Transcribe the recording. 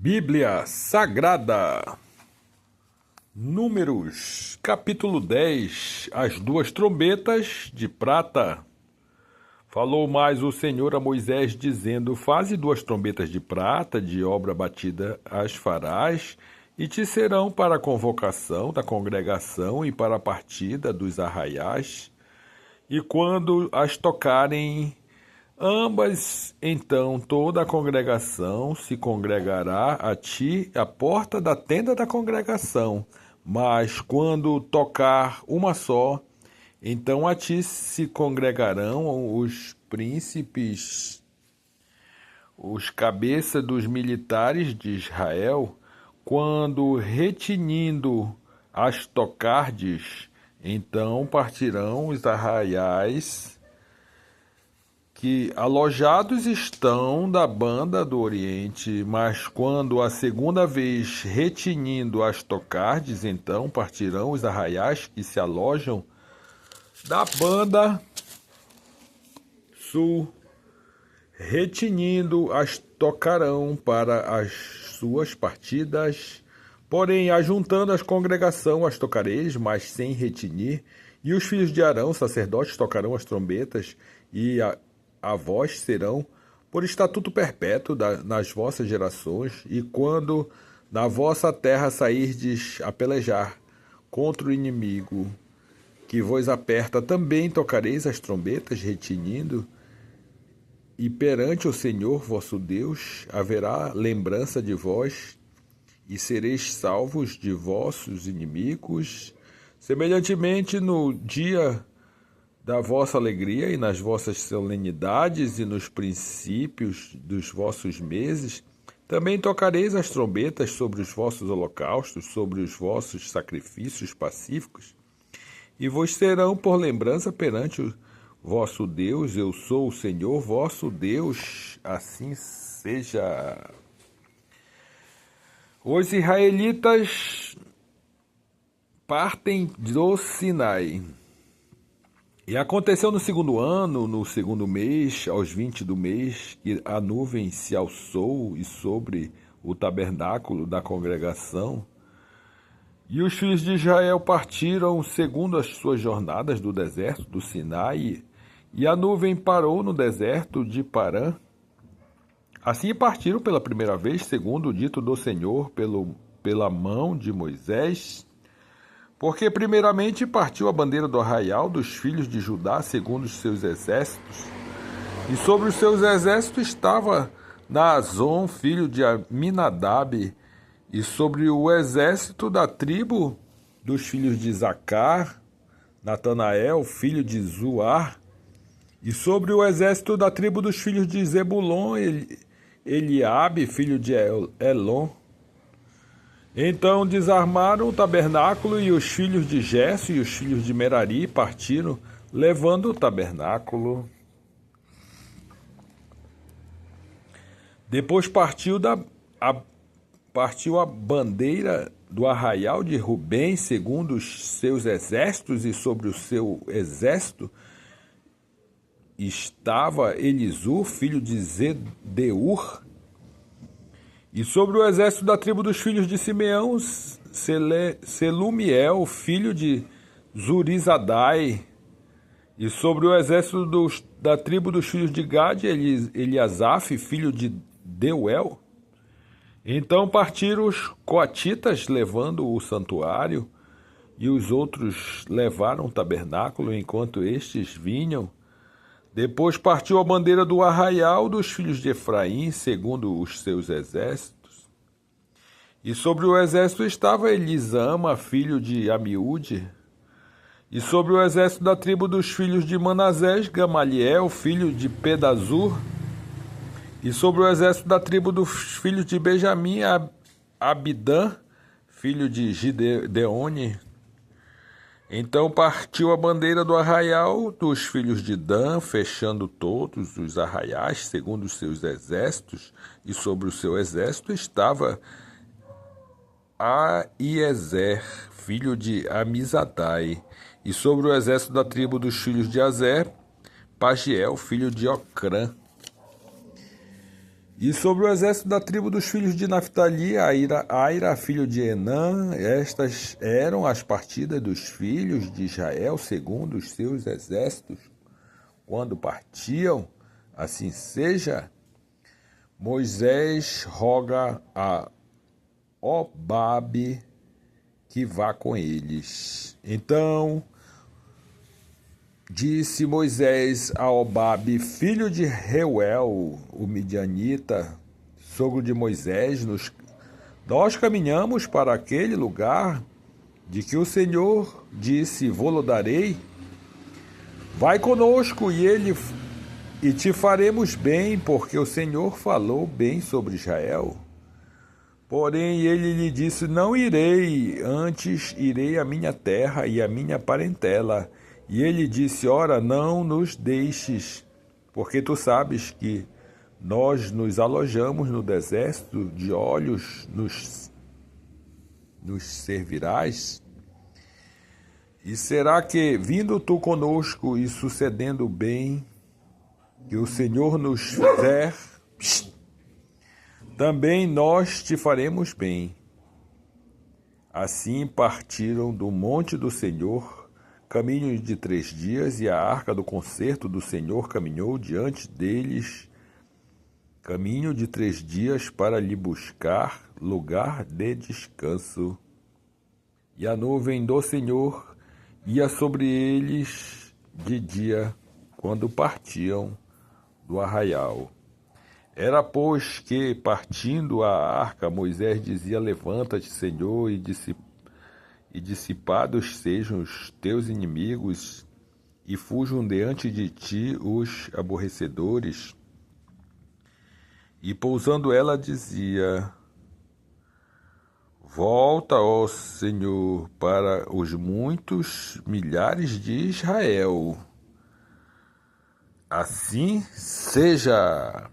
Bíblia Sagrada, Números, capítulo 10, as duas trombetas de prata. Falou mais o Senhor a Moisés, dizendo: Faze duas trombetas de prata, de obra batida as farás, e te serão para a convocação da congregação e para a partida dos arraiais. E quando as tocarem ambas, então toda a congregação se congregará a ti à porta da tenda da congregação. Mas quando tocar uma só, então a ti se congregarão os príncipes, os cabeças dos militares de Israel. Quando retinindo as tocardes, então partirão os arraiais que alojados estão da banda do Oriente, mas quando a segunda vez retinindo as tocardes, então partirão os arraiais que se alojam da banda sul, retinindo as tocarão para as suas partidas, porém ajuntando as congregação as tocareis, mas sem retinir, e os filhos de Arão, sacerdotes, tocarão as trombetas, e a vós serão por estatuto perpétuo nas vossas gerações, e quando na vossa terra sairdes a pelejar contra o inimigo que vos aperta, também tocareis as trombetas, retinindo, e perante o Senhor vosso Deus haverá lembrança de vós, e sereis salvos de vossos inimigos. Semelhantemente, no dia da vossa alegria e nas vossas solenidades e nos princípios dos vossos meses, também tocareis as trombetas sobre os vossos holocaustos, sobre os vossos sacrifícios pacíficos, e vos serão por lembrança perante o vosso Deus. Eu sou o Senhor vosso Deus, assim seja. Os israelitas partem do Sinai. E aconteceu no segundo ano, no segundo mês, aos 20 do mês, que a nuvem se alçou e sobre o tabernáculo da congregação. E os filhos de Israel partiram segundo as suas jornadas do deserto do Sinai, e a nuvem parou no deserto de Parã. Assim partiram pela primeira vez, segundo o dito do Senhor, pela mão de Moisés, porque primeiramente partiu a bandeira do arraial dos filhos de Judá, segundo os seus exércitos, e sobre os seus exércitos estava Naazon, filho de Aminadab, e sobre o exército da tribo dos filhos de Zacar, Natanael, filho de Zuar, e sobre o exército da tribo dos filhos de Zebulon, Eliabe, filho de Elon. Então desarmaram o tabernáculo, e os filhos de Gerson e os filhos de Merari partiram, levando o tabernáculo. Depois partiu a bandeira do arraial de Rubem, segundo os seus exércitos, e sobre o seu exército estava Elisur, filho de Zedeur. E sobre o exército da tribo dos filhos de Simeão, Selumiel, filho de Zurizadai. E sobre o exército da tribo dos filhos de Gade, Eliasaf, filho de Deuel. Então partiram os coatitas, levando o santuário, e os outros levaram o tabernáculo, enquanto estes vinham. Depois partiu a bandeira do arraial dos filhos de Efraim, segundo os seus exércitos. E sobre o exército estava Elisama, filho de Amiúde. E sobre o exército da tribo dos filhos de Manassés, Gamaliel, filho de Pedazur. E sobre o exército da tribo dos filhos de Benjamim, Abidã, filho de Gideone. Então partiu a bandeira do arraial dos filhos de Dan, fechando todos os arraiais, segundo os seus exércitos, e sobre o seu exército estava Aiezer, filho de Amizadai, e sobre o exército da tribo dos filhos de Azer, Pagiel, filho de Ocrã. E sobre o exército da tribo dos filhos de Naphtali, Aira, filho de Enã, estas eram as partidas dos filhos de Israel segundo os seus exércitos, quando partiam. Assim seja, Moisés roga a Obabe que vá com eles. Então disse Moisés a Obabe, filho de Reuel, o midianita, sogro de Moisés, nós caminhamos para aquele lugar de que o Senhor disse, vô-lo darei. Vai conosco e te faremos bem, porque o Senhor falou bem sobre Israel. Porém ele lhe disse, não irei, antes irei à minha terra e à minha parentela. E ele disse, ora, não nos deixes, porque tu sabes que nós nos alojamos no deserto, de olhos nos servirás. E será que, vindo tu conosco e sucedendo bem, que o Senhor nos fizer, também nós te faremos bem. Assim partiram do monte do Senhor, caminho de 3 dias, e a arca do concerto do Senhor caminhou diante deles, caminho de 3 dias, para lhe buscar lugar de descanso. E a nuvem do Senhor ia sobre eles de dia, quando partiam do arraial. Era, pois, que, partindo a arca, Moisés dizia, levanta-te, Senhor, e dissipados sejam os teus inimigos, e fujam diante de ti os aborrecedores. E pousando ela dizia, volta, ó Senhor, para os muitos milhares de Israel. Assim seja.